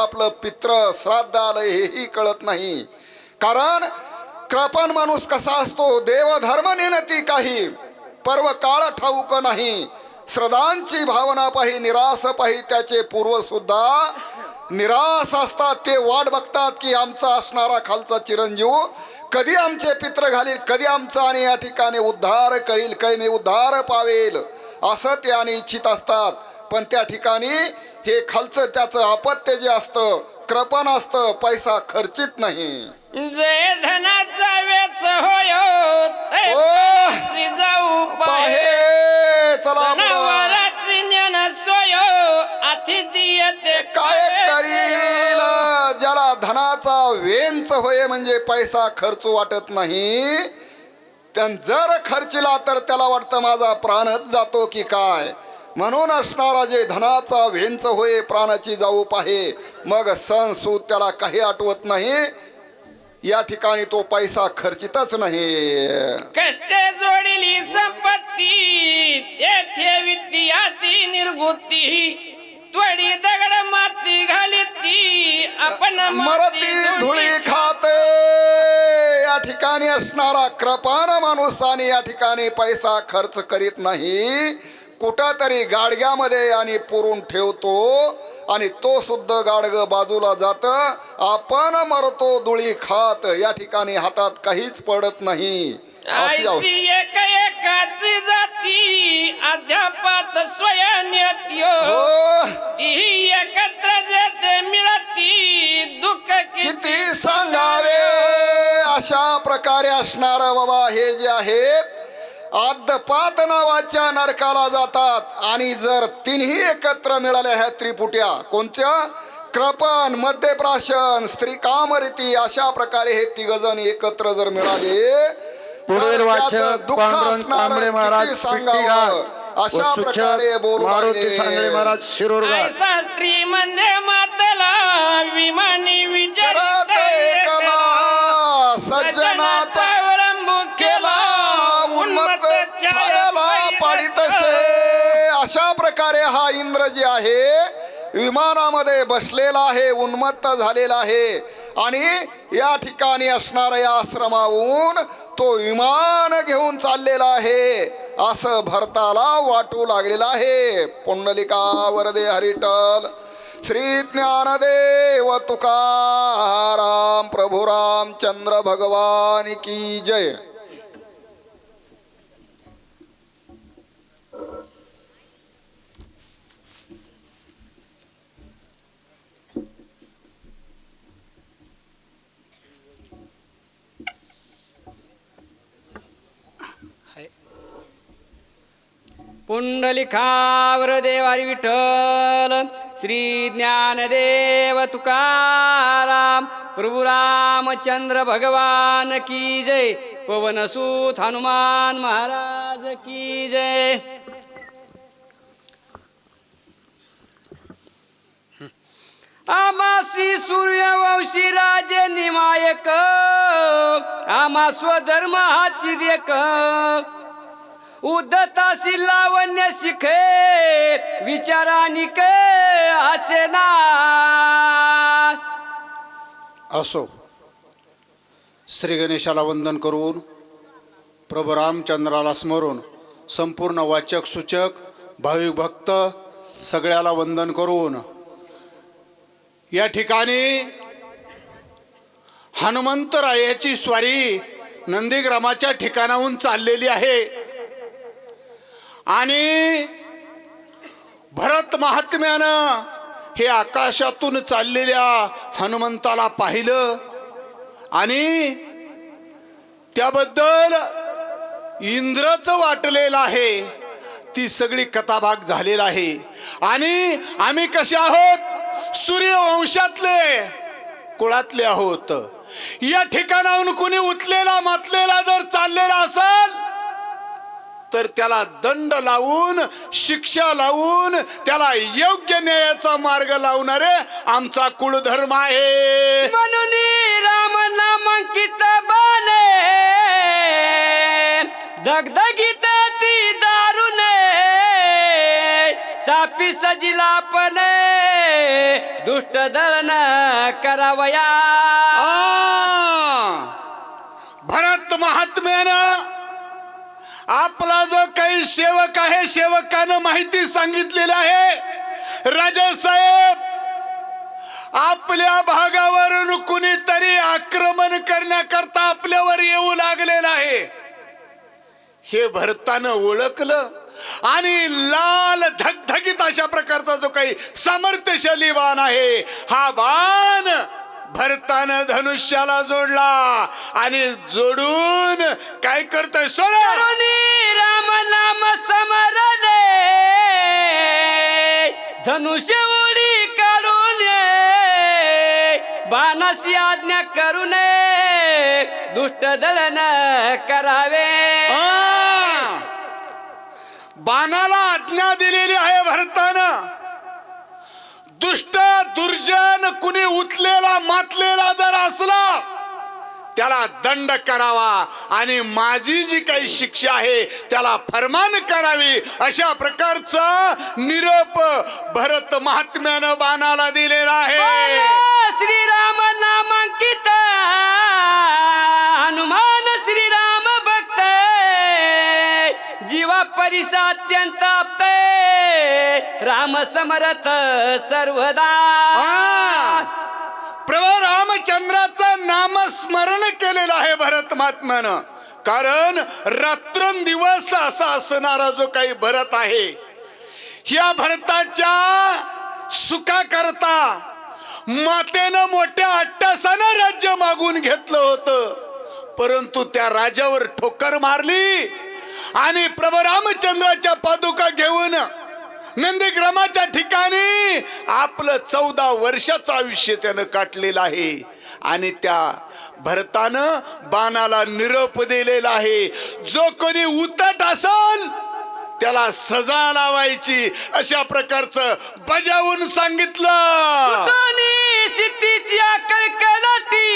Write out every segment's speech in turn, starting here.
आपलं पित्र श्राद्ध आलं हेही कळत नाही. कारण कृपण माणूस कसा असतो, देवधर्म नेनती काही, पर्व काळ ठाऊक नाही. श्रद्धांची भावना पाही, निरास पाही, त्याचे पूर्व सुद्धा निराश असतात. ते वाट बघतात की आमचा असणारा खालचा चिरंजीव कधी आमचे पित्र घालील, कधी आमचा आणि या ठिकाणी उद्धार करील, कैमे उद्धार पावेल, असं ते आणि इच्छित असतात. पण त्या ठिकाणी हे खालचं त्याचं अपत्य जे असतं, कृपण असतं, पैसा खर्चित नाही. जय धनाचा वेच होयो जाऊ पाहे चला वराची ज्ञान सोयो अतिथी येते काय करील. ज्याला धनाचा वेंच होय म्हणजे पैसा खर्च वाटत नाही, त्यान जर खर्चिला तर त्याला वाटतं माझा प्राणच जातो की काय. म्हणून असणारा जे धनाचा वेंच होय प्राणाची जाऊ पाहे, मग सण सूद त्याला काही आठवत नाही. या ठिकाणी तो पैसा खर्चितच नाही. कष्ट जोडली संपत्ती ते ठेविती याती निर्गुती, त्वडी दगड माती घालिती आपण मरती धुळी खाते. या ठिकाणी असणारा कृपाण माणूस आणि या ठिकाणी पैसा खर्च करीत नाही, कुठंतरी गाडग्यामध्ये आणि पुरून ठेवतो आणि तो सुद्धा गाडग बाजूला जात. आपण मरतो धुळी खात. या ठिकाणी हातात काहीच पडत नाही. ऐशी एक एकाची जाती अध्यापात स्वयं येत्यो, ती एकत्र जेते मिळती दुःख किती सांगावे. अशा प्रकारे असणार बाबा हे जे आहेत आद्यपात नावाच्या नरकाला जातात. आणि जर तिन्ही एकत्र मिळाल्या ह्या त्रिपुट्या, कोणत्या, कृपण, मध्यप्राशन, स्त्री कामरीती, अशा प्रकारे हे तिघजण एकत्र जर मिळाले, पुढील वाचक पांडुरंग कांबळे महाराज पिट्टीघाट, अशा प्रकारे मारुती सांगळे महाराज शिरूरघाट. शास्त्री मध्ये मातला विमानी विचारत एकला सज्जनाचा अवलंबू केला उन्मत्त छायाला पाडितसे. अशा प्रकारे हा इंद्र जे आहे विमानामध्ये बसलेला आहे, उन्मत्त झालेला आहे. आणि या ठिकाणी असणाऱ्या या आश्रमाहून तो विमान घेऊन चाललेला आहे असं भरताला वाटू लागलेला आहे. पुंडलिका वरदे हरिटल. श्री ज्ञानदेव तुकाराम प्रभु रामचंद्र भगवान की जय. पुंडलिकावर देवारी विठ्ठल. श्री ज्ञानदेव तुकाराम प्रभु रामचंद्र भगवान की जय. पवनसूत हनुमान महाराज की जय. आमासी सूर्यवंशी राजे निमायक, आमा स्वधर्म हाची देक, उद्धतासी लावण्य शिखे विचारानिक असे ना. असो, श्री गणेशाला वंदन करून, प्रभू रामचंद्राला स्मरून, संपूर्ण वाचक सूचक भाविक भक्त सगळ्याला वंदन करून या ठिकाणी हनुमंतरायाची स्वारी नंदीग्रामाच्या ठिकाणाहून चाललेली आहे. आणि भरत महात्म्यानं हे आकाशातून चाललेल्या हनुमंताला पाहिलं आणि त्याबद्दल इंद्रच वाटलेलं आहे. ती सगळी कथाभाग झालेला आहे. आणि आम्ही कसे आहोत, सूर्यवंशातले कुळातले आहोत. या ठिकाणाहून कुणी उतलेला मातलेला जर चाललेला असेल तर त्याला दंड लावून, शिक्षा लावून, त्याला योग्य न्यायाचा मार्ग लावणारे आमचा कुळधर्म आहे. म्हणून राम नामांकित बाणे दगदगीत ती दारुणे, चापी सजिला पर बाणाने दुष्ट दळण करावया. भरत महात्म्यानं आपला जो काही सेवक आहे, सेवकानं माहिती सांगितलेली आहे. राजासाहेब, आपल्या भागावरून कुणीतरी आक्रमण करण्याकरता आपल्यावर येऊ लागलेला आहे. हे भरतानं ओळखलं आणि लाल धगधगीत अशा प्रकारचा जो काही सामर्थ्यशाली बाण आहे, हा बाण भरतानं धनुष्याला जोडला आणि जोडून काय करतोय? सोडा. करुणी राम नाम समरले धनुष्य उडी काढून बाणाशी आज्ञा करू नये दुष्ट दळण करावे. बाणाला आज्ञा दिलेली आहे भरतानं. दुष्ट दुर्जन कुणी उतलेला मातलेला जर असला त्याला दंड करावा आणि माझी जी काही शिक्षा आहे त्याला फरमान करावी, अशा प्रकारचा निरोप भरत महात्म्यानं बाणाला दिलेला आहे. श्रीराम नामांकित हनुमान श्रीराम भक्त जीवा परिसा अत्यंत आप्त राम समरथ सर्वदा. प्रभू रामचंद्राचं नामस्मरण केलेलं आहे भरत महात्म्यानं. कारण रात्रंदिवस असा असणारा जो काही भरत आहे, ह्या भरताच्या सुखाकरता मातेनं मोठ्या अट्टासानं राज्य मागून घेतलं होतं, परंतु त्या राजावर ठोकर मारली आणि प्रभू रामचंद्राच्या पादुका घेऊन नंदीग्रामाच्या ठिकाणी आपलं 14 वर्षाचं आयुष्य त्यानं काटलेलं आहे. आणि त्या भरतानं बाणाला निरोप दिलेला आहे, जो कोणी उद्धट असल त्याला सजा लावायची, अशा प्रकारचं बजावून सांगितलं. सिद्धीची कळकळाटी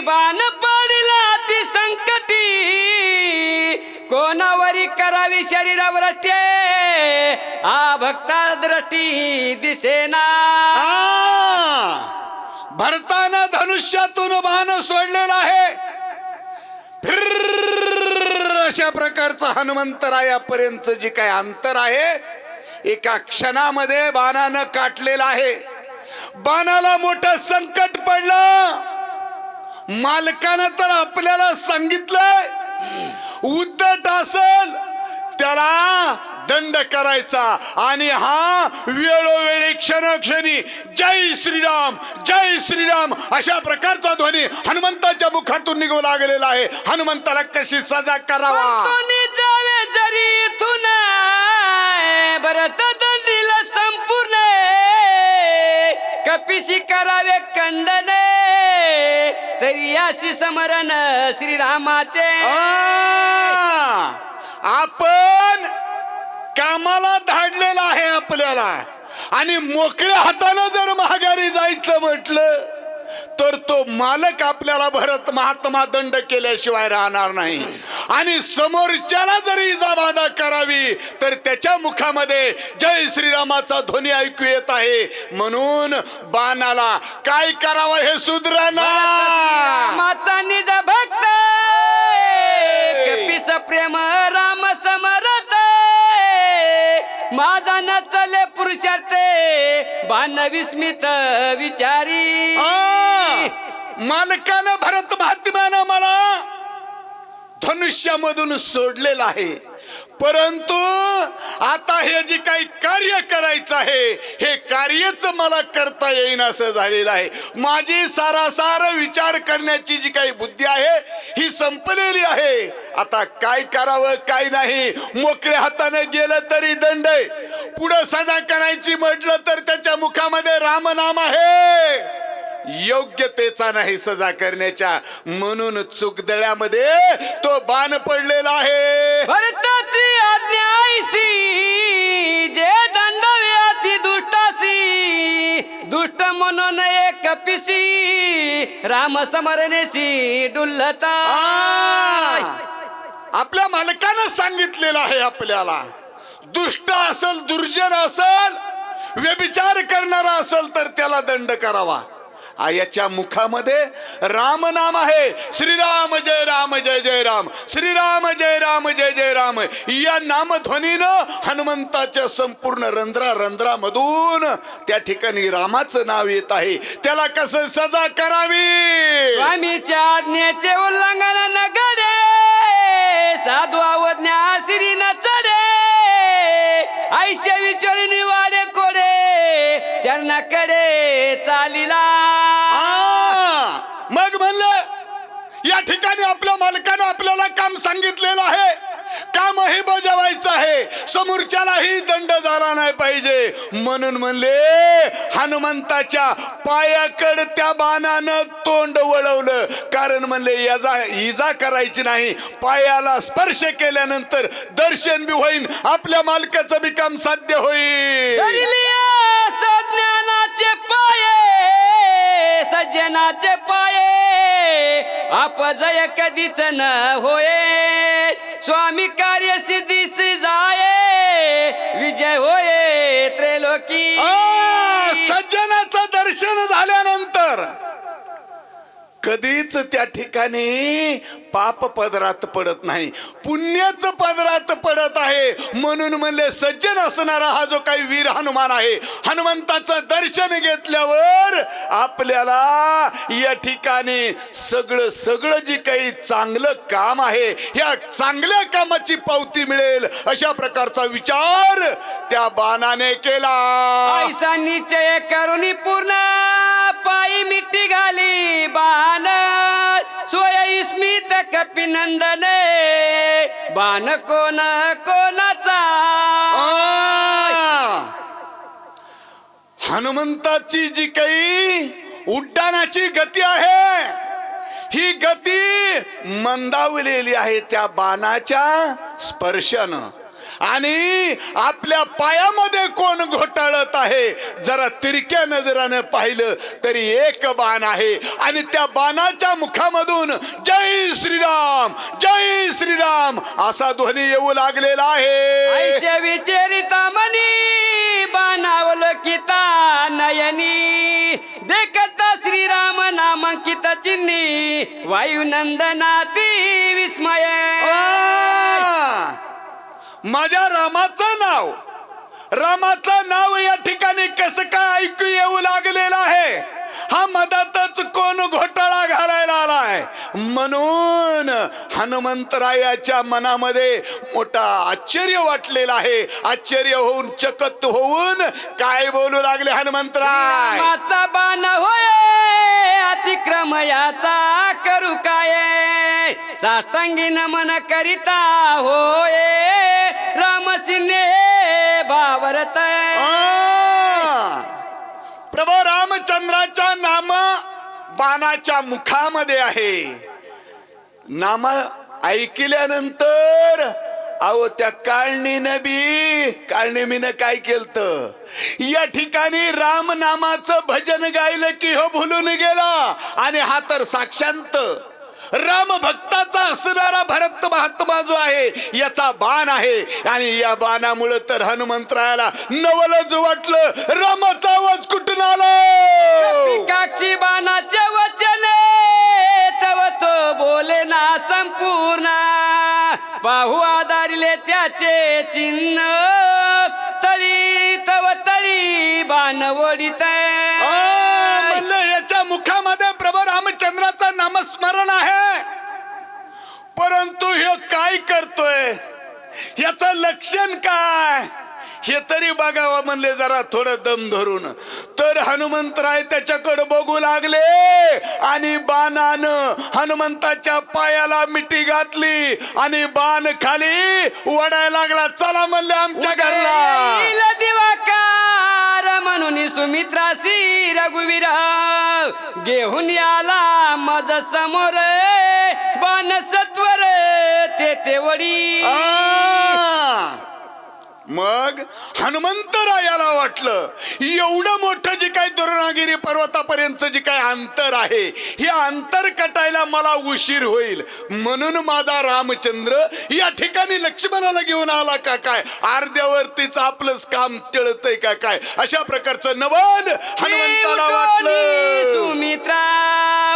बाण पडला ती संकटी कोणावरी करावी शरीरावर आ भक्ता दृष्टी दिसेना. भरतानं धनुष्यातून बाण सोडलेला आहे. अशा प्रकारचं हनुमंतरायापर्यंत जी काय अंतर आहे, एका क्षणामध्ये बाणानं काटलेलं आहे. बाणाला मोठं संकट पडलं. मालकानं तर आपल्याला सांगितलंय, उद्धट असल त्याला दंड करायचा आणि हा वेळोवेळी क्षणोक्षणी जय श्रीराम अशा प्रकारचा ध्वनी हनुमंताच्या मुखातून निघू लागलेला आहे. हनुमंताला कशी सजा करावा? जावे जरी इथून भरत दंडीला संपूर्ण कपिशी करावे खंडने तरी अशी समरण श्रीरामाचे. आपण कामाला धाडलेला आहे आपल्याला आणि मोकळ्या हाताने जर माघारी जायचं म्हटलं तर तो मालक आपल्याला भरत महात्मा दंड केल्याशिवाय राहणार नाही. आणि समोरच्याला जरी इजाबाधा करावी तर त्याच्या मुखामध्ये जय श्रीरामाचा ध्वनी ऐकू येत आहे. म्हणून बाणाला काय करावं हे सुधराना. माता निज भक्त कपिस प्रेम राम समरथ माझा न चले पुरुषार्थे बाण विस्मित विचारी. मालकानं भरत महात्म्यानं मला धनुष्यामधून सोडलेलं आहे, परंतु आता हे जे काही कार्य करायचं आहे हे कार्यच मला करता येईन असं झालेलं आहे. माझी सारासार विचार करण्याची जी काही बुद्धी आहे ही संपलेली आहे. आता काय करावं काय नाही. मोकळ्या हाताने गेलं तरी दंड आहे, पुढं सजा करायची म्हटलं तर त्याच्या मुखामध्ये रामनाम आहे, योग्यतेचा नाही सजा करण्याच्या. म्हणून चुकदळ्यामध्ये तो बाण पडलेला आहे. भरताची आज्ञा ऐसी जे दंडव्याती दुष्टासी दुष्ट म्हणून एक पिसी राम समरणेशी डुल्लता. आपल्या मालकानं सांगितलेलं आहे आपल्याला, दुष्ट असल दुर्जन असल व्यभिचार करणारा असेल तर त्याला दंड करावा. याच्या मुखामध्ये राम नाम आहे. श्रीराम जय जय राम, श्रीराम जय जय राम. या नामध्वनीनं हनुमंताच्या संपूर्ण रंध्रामधून त्या ठिकाणी रामाचं नाव येत आहे. त्याला कसं सजा करावी? स्वामीच्या आज्ञेचे उल्लंघन न घडे, साधू अवज्ञा श्री न चढे, आयुष्य विचारून वाडे कोडे, चरणाकडे चालिला. मग म्हणलं या ठिकाणी आपल्या मालकानं आपल्याला काम सांगितलेलं आहे, कामही बजावायचं आहे, समोरच्यालाही दंड झाला नाही पाहिजे. म्हणून म्हणले हनुमंताच्या पायाकडे त्या बाणानं तोंड वळवलं. कारण म्हणले याचा इजा करायची नाही, पायाला स्पर्श केल्यानंतर दर्शन बी होईल, आपल्या मालकाचं बी काम साध्य होईल. सज्ञानाचे पाये, सज्जनाचे पाये, अपजय कधीच न होये, स्वामी कार्य सिद्धीस जाये, विजय होये त्रैलोकी. सज्जनाचं दर्शन झाल्यानंतर कधीच त्या ठिकाणी पाप पदरात पडत नाही, पुण्याच पदरात पडत आहे. म्हणून म्हणले सज्जन असणारा हा जो काही वीर हनुमान आहे, हनुमंताचं दर्शन घेतल्यावर आपल्याला या ठिकाणी सगळं जे काही चांगलं काम आहे, या चांगल्या कामाची पावती मिळेल, अशा प्रकारचा विचार त्या बाणाने केला. ऐसा निश्चय करुणी पूर्ण पायी मिट्टी घाली बाण, सोय स्मित कपिनंदने, बाण कोणाचा. हनुमंताची जी काही उड्डाणाची गती आहे, ही गती मंदावलेली आहे त्या बाणाच्या स्पर्शानं. आणि आपल्या पायामध्ये कोण घोटाळत आहे, जरा तिरक्या नजरानं पाहिलं तरी एक बाण आहे, आणि त्या बाणाच्या मुखामधून जय श्रीराम असा ध्वनी येऊ लागलेला आहे. ऐशे विचरिता मनी, बाणावलोकिता नयनी, देखता श्रीराम नामांकित चिन्ही, वायुनंदनाती विस्मय. माझ्या रामाचं नाव या ठिकाणी कसं काय ऐकू येऊ लागलेलं आहे? हा मधातच कोण घोटाळा घालायला आलाय? म्हणून हनुमंतरायाच्या मनामध्ये मोठा आश्चर्य वाटलेला आहे. आश्चर्य होऊन चकित होऊन काय बोलू लागले हनुमंतराय? रामाचा बाण होय, अतिक्रम याचा करू काय, साष्टांगी नमन करिता होय, रामसिने भावरत. प्रभू रामचंद्राच्या नाम बाणाच्या मुखामध्ये आहे. नाम ऐकल्यानंतर अहो त्या काळणीनं काय केलत, या ठिकाणी राम नामाचं भजन गायलं की हो भुलून गेला. आणि हा तर साक्षांत राम भक्ताचा असणारा भरत महात्मा जो आहे, याचा बाण आहे. आणि या बाणामुळे तर हनुमंतरायाला नवलच वाटलं, रामाचा आवाज कुठून आला? काक्षी बाणाचे वचन तव तो बोले ना संपूर्ण, पाहू आधारिले त्याचे चिन्ह, तळी तव तळी बाण ओढीत. म्हणलं याच्या मुखामध्ये प्रभू रामचंद्राचं नामस्मरण आहे, परंतु हे काय करतोय, याचं लक्षण काय हे तरी बघावं म्हणले जरा थोडं दम धरून. तर हनुमंतराय त्याच्याकडे बघू लागले आणि बाणानं हनुमंताच्या पायाला मिठी घातली आणि बाण खाली वडायला लागला. चला म्हणले आमच्या घरला. दिवाकार म्हणून सुमित्रासी रघुवीर घेऊन याला मज समोर, बाण सत्वर ते वडी. मग हनुमंतरायाला वाटलं एवढं मोठं जे काही द्रोणागिरी पर्वतापर्यंत जे काही अंतर आहे हे अंतर कटायला मला उशीर होईल, म्हणून माझा रामचंद्र या ठिकाणी लक्ष्मणाला घेऊन आला का काय, अर्ध्यावरतीच आपलंच काम टळतंय का काय, अशा प्रकारचं नवल हनुमंताला वाटलं. सुमित्रा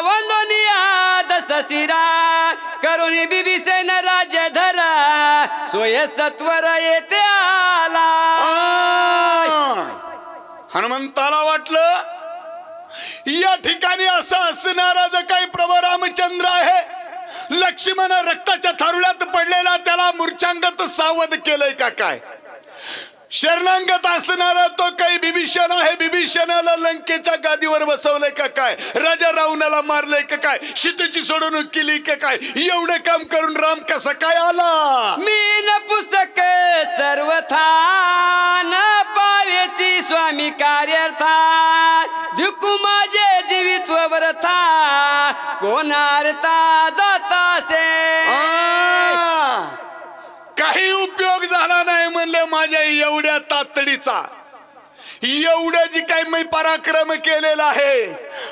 वंदनिया दशशिरा करुणी बिभीषण राज्य धरा सोय सत्वर येते आला. हनुमंताला वाटलं या ठिकाणी असा असणारा जो काही प्रभू रामचंद्र आहे, लक्ष्मण रक्ताच्या थारुल्यात पडलेला त्याला मूर्छांगत सावध केलंय का काय, शरणांगत असणारा तो काही बिभीषण आहे, बिभीषणाला लंकेच्या गादीवर बसवलंय का काय, राजा रावणाला मारलंय का काय, सीतेची सोडवणूक केली का काय, एवढं काम करून राम कसा काय आला. मी न पुस्तक सर्वथा न पावेची स्वामी कार्यर्था दुःखू माझे जीवित्व व्रथा कोणार्था जातासे. काही उपयोग झाला नाही म्हणले माझ्या एवढ्या तातडीचा, एवढं जी काही मी पराक्रम केलेला आहे,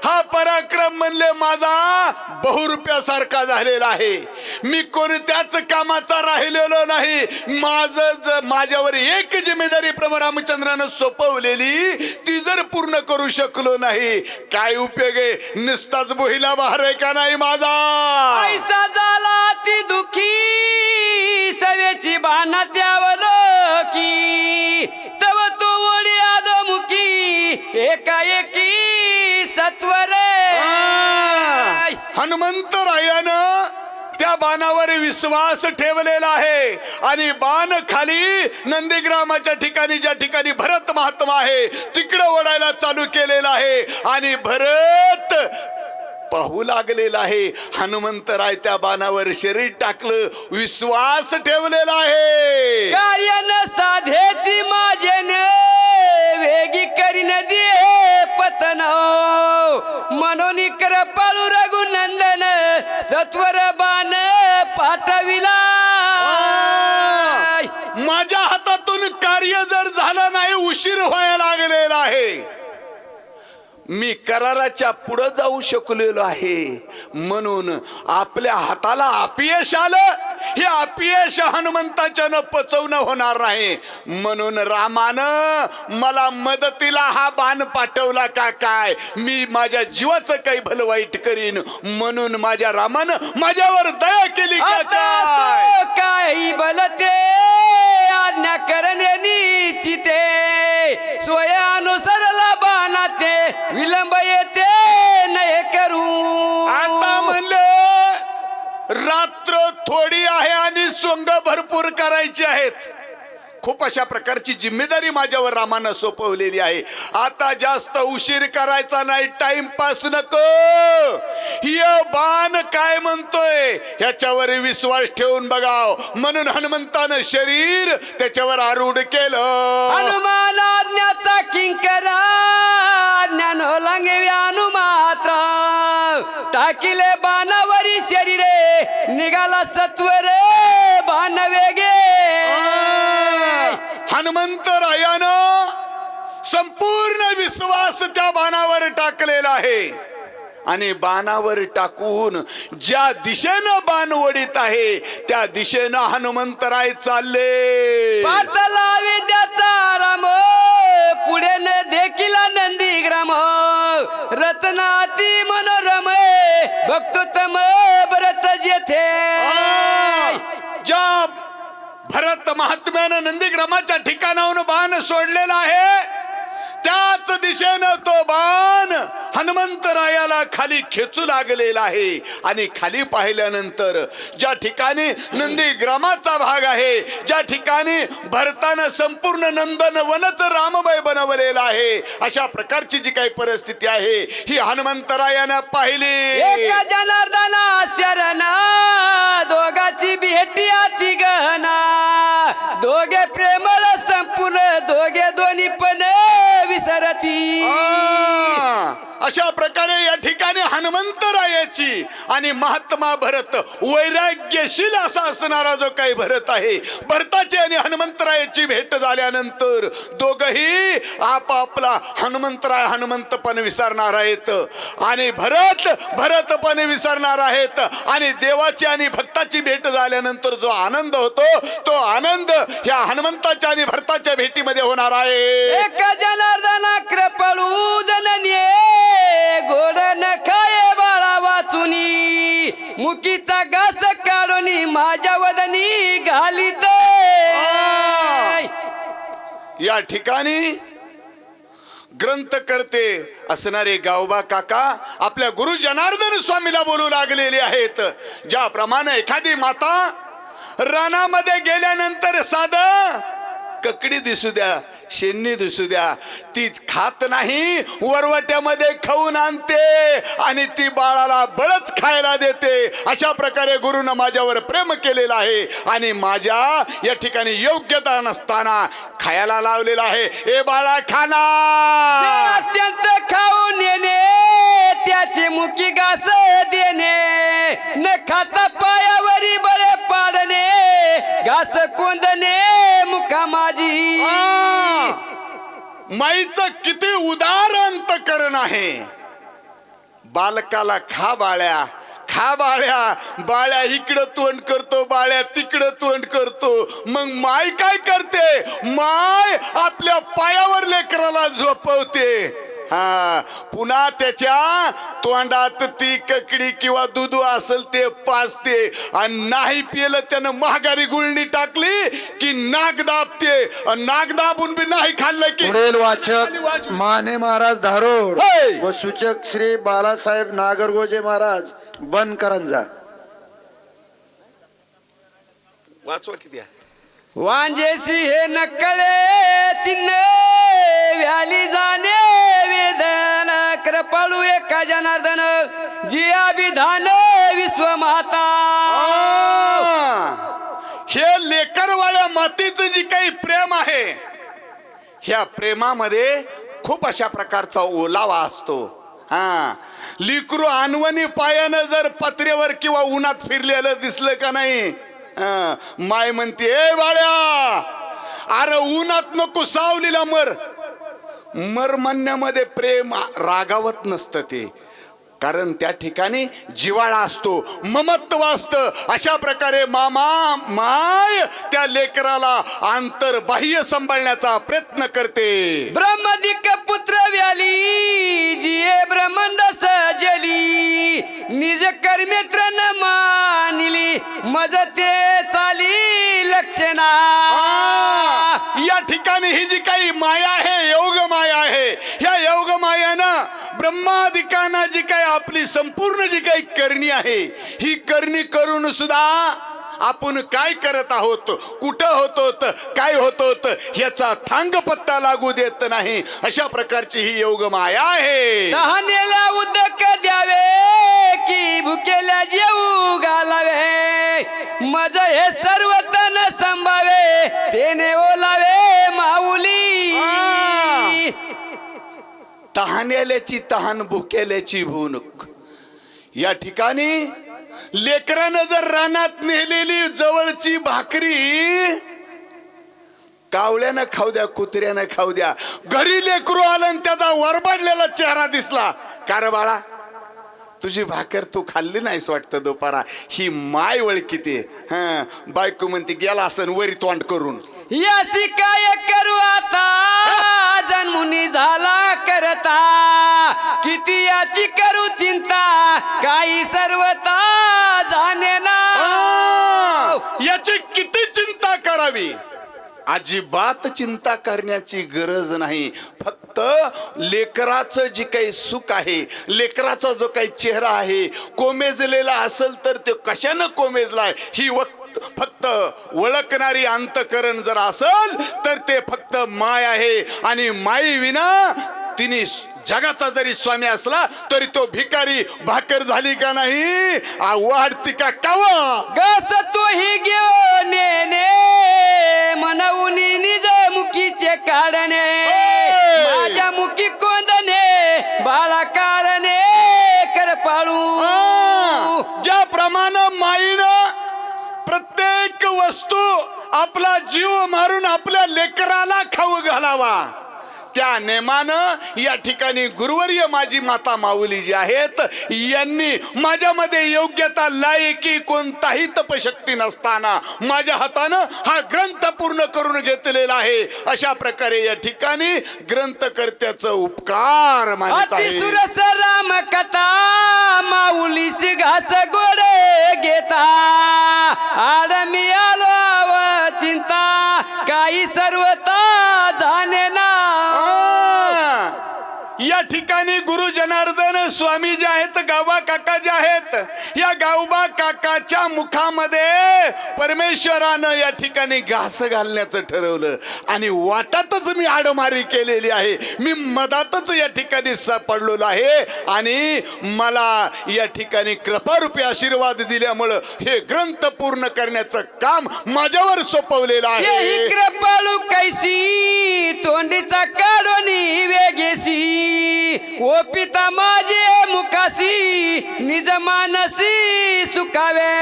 हा पराक्रम म्हणले माझा बहुरूप्यासारखा झालेला आहे, मी कोणत्याच कामाचा राहिलेलो नाही, माझ्यावर एक जिम्मेदारी प्रभू रामचंद्रानं सोपवलेली ती जर पूर्ण करू शकलो नाही, काय उपयोग आहे, नुसताच बोहिला बहार आहे का नाही माझा. ऐसा झाला ती दुखी सवेची बाणा त्यावलोकी तव तो ओळी आदमुखी एकाएकी सत्वरे. हनुमंतरायानं त्या बाणावर विश्वास ठेवलेला आहे आणि बाण खाली नंदीग्रामाच्या ठिकाणी ज्या ठिकाणी भरत महात्मा आहे तिकडे ओढायला चालू केलेला आहे आणि भरत पाहू लागलेला आहे. हनुमंतराय त्या बाणावर शरीर टाकलं, विश्वास ठेवलेला आहे. कार्य न साधेची माझेन वेगी करीन दे पतन म्हणून कृपाळू रघुनंदन सत्वर बाण पाठविला. माझ्या हातातून कार्य जर झालं नाही, उशीर व्हायला लागलेला आहे, मी कराराच्या पुढे जाऊ शकलेलो आहे, म्हणून आपल्या हाताला अपयश आलं, हे अपयश हनुमंताच्या न पचवणं होणार नाही, म्हणून रामानं मला मदतीला हा बाण पाठवला का काय, मी माझ्या जीवाचं काही भलं वाईट करीन म्हणून माझ्या रामानं माझ्यावर दया केली का काय. काही बलते आज्ञा करणे निश्चिते सोय अनुसरला बाणाते विलंब येते नाही करू. आता म्हणले रात्र थोडी आहे आणि सोंग भरपूर करायची आहेत, खूप अशा प्रकारची जिम्मेदारी माझ्यावर रामानं सोपवलेली आहे, आता जास्त उशीर करायचा नाही, टाइमपास नको, हे बाण काय म्हणतोय ह्याच्यावर विश्वास ठेवून बघाव, म्हणून हनुमंतानं शरीर त्याच्यावर आरूढ केलं. हनुमान आज्ञाचा किंकरा ज्ञान ओलांगे अनुमात्र टाकिले बाणावरी शरीरे निघाला सत्वर बाण वेगे. हनुमंतरायानं संपूर्ण विश्वास त्या बाणावर टाकलेला आहे आणि बाणावर टाकून ज्या दिशेनं बाण ओढीत आहे त्या दिशेनं हनुमंतराय चालले. पातला विद्याचा राम पुढे न देखील नंदीग्राम रचना अति मनोरम भक्तोत्तम भरत जेथे. ज्या भरत महात्म्यानं नंदीग्रामाच्या ठिकाणाहून बाण सोडलेला आहे त्याच दिशेनं तो बाण हनुमंतरायाला खाली खेचू लागलेला आहे आणि खाली पाहिल्यानंतर ज्या ठिकाणी नंदीग्रामाचा भाग आहे, ज्या ठिकाणी भरतानं संपूर्ण नंदन वनच राममय बनवलेला आहे, अशा प्रकारची जी काही परिस्थिती आहे ही हनुमंतरायानं पाहिली. एका जनार्दना शरणा दोघाची भेटी अति गहना दोघे प्रेमळ संपूर्ण दोघे दोन्ही पण विसरती. अशा प्रकारे या ठिकाणी हनुमंतरायाची आणि महात्मा भरत वैराग्यशील असा असणारा जो काही भरत आहे, भरताची आणि हनुमंतरायाची भेट झाल्यानंतर दोघही आपापला हनुमंतपण विसरणार आहेत आणि भरतपण विसरणार आहेत. आणि देवाची आणि भक्ताची भेट झाल्यानंतर जो आनंद होतो तो आनंद ह्या हनुमंताच्या आणि भरताच्या भेटीमध्ये होणार आहे. एक जनार्दना कृपळू जननी गोड नखाये बाळा वाचुनी मुकीचा घास काढून माझ्या वदनी घालीत. या ठिकाणी ग्रंथ करते असणारे गावबा काका आपल्या गुरु जनार्दन स्वामीला बोलू लागलेले आहेत. ज्याप्रमाणे एखादी माता रानामध्ये गेल्यानंतर साध ककडी दिसू द्या, शेंनी दिसू द्या, ती खात नाही, वरवट्यामध्ये खाऊन आणते आणि ती बाळाला बळच खायला देते. अशा प्रकारे गुरुनं माझ्यावर प्रेम केलेलं आहे आणि माझ्या या ठिकाणी योग्यता नसताना खायला लावलेला आहे. ए बाळा खाना, अत्यंत खाऊन येणे त्याचे मुखी घास देणे, न खाता पायावरी बळे पाडणे, घास कोंदणे मुखा माझी. माईचं किती उदार अंतकरण आहे. बालकाला खा बाळ्या, खा बाळ्या, बाळ्या इकडं तोंड करतो, बाळ्या तिकडं तोंड करतो. मग माय काय करते? माय आपल्या पायावर लेकराला झोपवते. पुन्हा त्याच्या तोंडात ती ककडी किंवा दूध असेल ते पाजते आणि नाही पिलं त्यानं महागारी गुळणी टाकली की नाक दाबते. नाक दाबून बी नाही खाल्लं की. पुढील वाचक माने महाराज धारोड व सूचक श्री बालासाहेब नागरगोजे महाराज बनकरंजा. वाचवा किती आहे? वांजेशी हे नकळे चिन्ह व्याली जाणे वेदन कृपळू एका जनार्दन जी अभिधान विश्वमाता. हे लेकरवाळ्या मातीचं जी काही प्रेम आहे, ह्या प्रेमामध्ये खूप अशा प्रकारचा ओलावा असतो. लिकरू अनवणी पायानं जर पत्र्यावर किंवा उन्हात फिरलेलं दिसलं का नाही, माय म्हणते ए बाळ्या, अरे उन्हात नको सावलीला मर. मर म्हणण्यामध्ये प्रेम रागावत नसतं ते, कारण त्या ठिकाणी जिवाळा असतो, ममत्व असतं. अशा प्रकारे माय त्या लेकराला आंतरबाह्य सांभाळण्याचा प्रयत्न करते. ब्रह्मदिक पुत्र व्याली जिये ब्रह्मांड सजली, निज कर्मेत्र न मानिली मज ते चाली लक्षणा. या ठिकाणी ही जी काही माया आहे, योग माया आहे, ह्या योग मायानं ब्रह्मादिकांना जी काही आपली संपूर्ण जी काही करणी आहे, ही करणी करून सुद्धा आपण काय करत आहोत, कुठं होतो, काय होतो ह्याचा थांग पत्ता लागू देत नाही. अशा प्रकारची ही योग माया आहे. तहानेला उदक द्यावे की भुकेला जेऊ घालावे, मज हे सर्व तन संभावे तेने ओलावे माऊली. तहानेल्याची तहान, भुकेल्याची भूक. या ठिकाणी लेकरानं जर रानात नेलेली जवळची भाकरी कावळ्यानं खाऊ द्या, कुत्र्यानं खाऊ द्या, घरी लेकरू आलं आणि त्याचा वरबाडलेला चेहरा दिसला, का रे बाळा तुझी भाकर तू खाल्ली नाहीस वाटतं दुपारा, ही माय ओळखीते. बायको म्हणते गेला असन वरी तोंड करून. याशी काय करू आता जन्मुनी झाला करता, किती याची करू चिंता काही सर्वता जाणे ना. याची किती चिंता करावी? अजिबात चिंता करण्याची गरज नाही. फक्त लेकराचं जे काही सुख आहे, लेकराचा जो काही चेहरा आहे कोमेजलेला असेल तर ते कशानं कोमेजलाय ही फक्त ओळखणारी अंतकरण जर असेल तर ते फक्त माय आहे. आणि माई विना तिने जगाचा जरी स्वामी असला तरी तो भिकारी भाकर झाली का नाही, वाढती का कावा. गस तोही घेऊन येणे मनवून निज मुखीचे काढणे, माझ्या मुखी कोंदणे बाळा का वारणे करपाळू ज्याप्रमाणे माईनं प्रत्येक वस्तू आपला जीव मारून आपल्या लेकराला खाऊ घालावा, त्या नेमानं या ठिकाणी गुरुवर्य माझी माता माऊली जी आहेत यांनी माझ्यामध्ये योग्यता लायकी कोणताही तपशक्ती नसताना माझ्या हातानं हा ग्रंथ पूर्ण करून घेतलेला आहे. अशा प्रकारे या ठिकाणी ग्रंथकर्त्याचं उपकार मानत आहे. अतिसुरस राम कथा माऊलीशी घास गोडे घेता आडमी आलो चिंता काही सर्वता जाणे ना. या ठिकाणी गुरु जनार्दन स्वामी जे आहेत, गावबा काका जे आहेत, या गावबा काकाच्या मुखामध्ये परमेश्वरानं या ठिकाणी घास घालण्याचं ठरवलं आणि वाटातच मी आडमारी केलेली आहे. मी मधातच या ठिकाणी सापडलेलो आहे आणि मला या ठिकाणी कृपारूपी आशीर्वाद दिल्यामुळं हे ग्रंथ पूर्ण करण्याचं काम माझ्यावर सोपवलेलं आहे. कृपाळू कैसी तोंडीचा काढोनी वेगेसी ओ पिता माझे मुखासी निज मानसी सुखावे.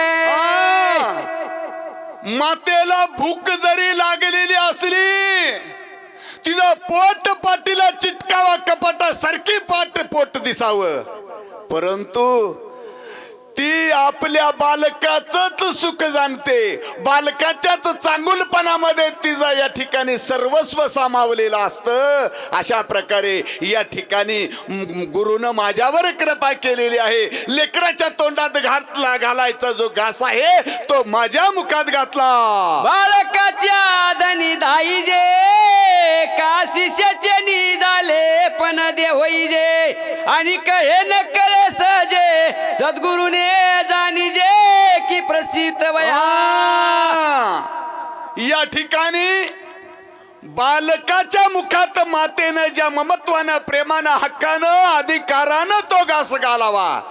मातेला भूक जरी लागलेली असली, तिचं पोट पाटीला चिटकावा कपाटासारखी पोट दिसावं, परंतु ती आपल्या बालकाचंच सुख जाणते. बालकाच्याच चांगुलपणामध्ये तिचं या ठिकाणी सर्वस्व सामावलेलं असतं. अशा प्रकारे या ठिकाणी गुरुनं माझ्यावर कृपा केलेली आहे. लेकराच्या तोंडात घालायचा जो घास आहे तो माझ्या मुखात घातला. बालकाच्या धनी धाई जे काशिष्याचे निदाले पण दे होई जे आणि कहे न करे सहजे सद्गुरुने जाणीजे की प्रसिद्ध वया. या ठिकाणी बालकाच्या मुखात मातेनं ज्या ममत्वानं प्रेमानं हक्कानं अधिकारानं तो घास घालावा,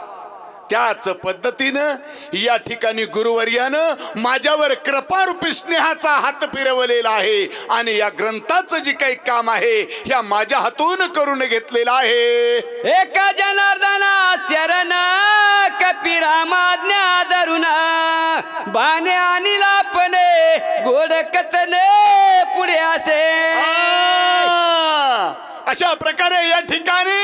त्याच पद्धतीनं या ठिकाणी गुरुवर्यानं माझ्यावर कृपारूपी स्नेहाचा हात फिरवलेला आहे आणि या ग्रंथाचं जे काही काम आहे ह्या माझ्या हातून करून घेतलेलं आहे. एका जनार्दना शरण कपिरामाज्ञा धरून बाणे आणि लापणे गोड कथने पुढे असे. अशा प्रकारे या ठिकाणी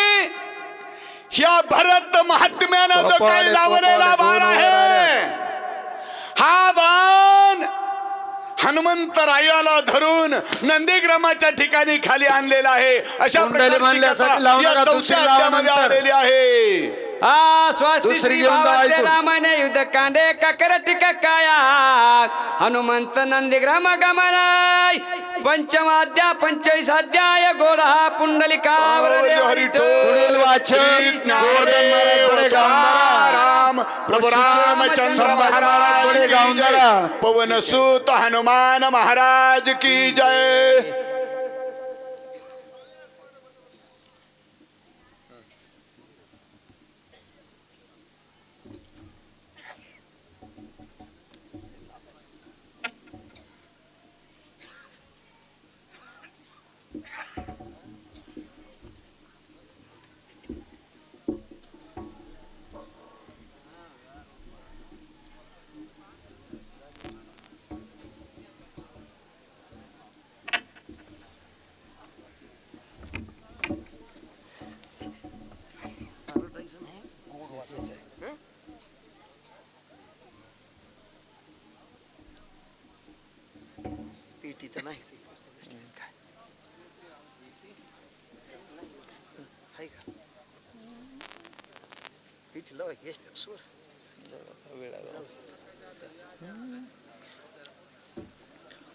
ह्या भरत महात्म्यानं जो काही लावलेला बाण आहे, हा बाण हनुमंतरायाला धरून नंदीग्रामाच्या ठिकाणी खाली आणलेला आहे. अशा प्रकारची कथा या 4थ्या अध्यायामध्ये आलेली आहे. दुसरी रामाने युद्ध कांडे काकर टिका काया हनुमंत नंदीग्राम गमनाय 45 अध्याय गोडा पुंडलिका राम प्रभु रामचंद्र महाराज पवन सुत हनुमान महाराज की जय.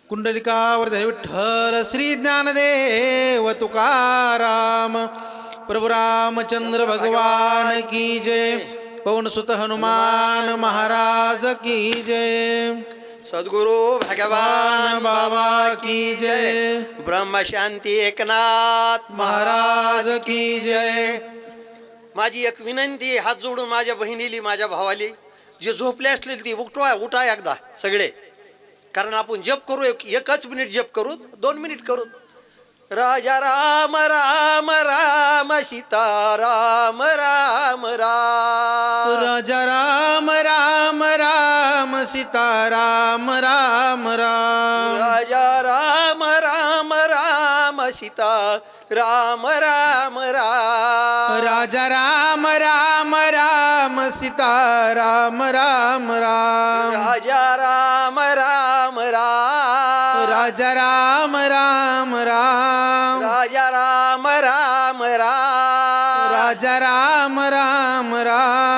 कुंडलिकावर्धन विठ्ठल श्री ज्ञानदेव तुकाराम प्रभु रामचंद्र भगवान की जय. पवन सुत हनुमान महाराज की जय. सद्गुरु भगवान बाबा की जय. ब्रह्म शांती एकनाथ महाराज की जय. माझी एक विनंती, हात जोडून माझ्या बहिणीली माझ्या भावाली जे झोपले असले ती उठा एकदा सगळे, कारण आपण जप करू. एकच मिनिट जप करू, 2 मिनिट करू. राजा राम राम राम सीता राम राम राम राजा राम राम राम सीता राम राम राम राजा राम राम राम सीता राम राम राम राजा राम राम राम सीता राम राम राम राजा राम राम राम राजा राम राम राम राजा राम राम राम राजा राम राम राम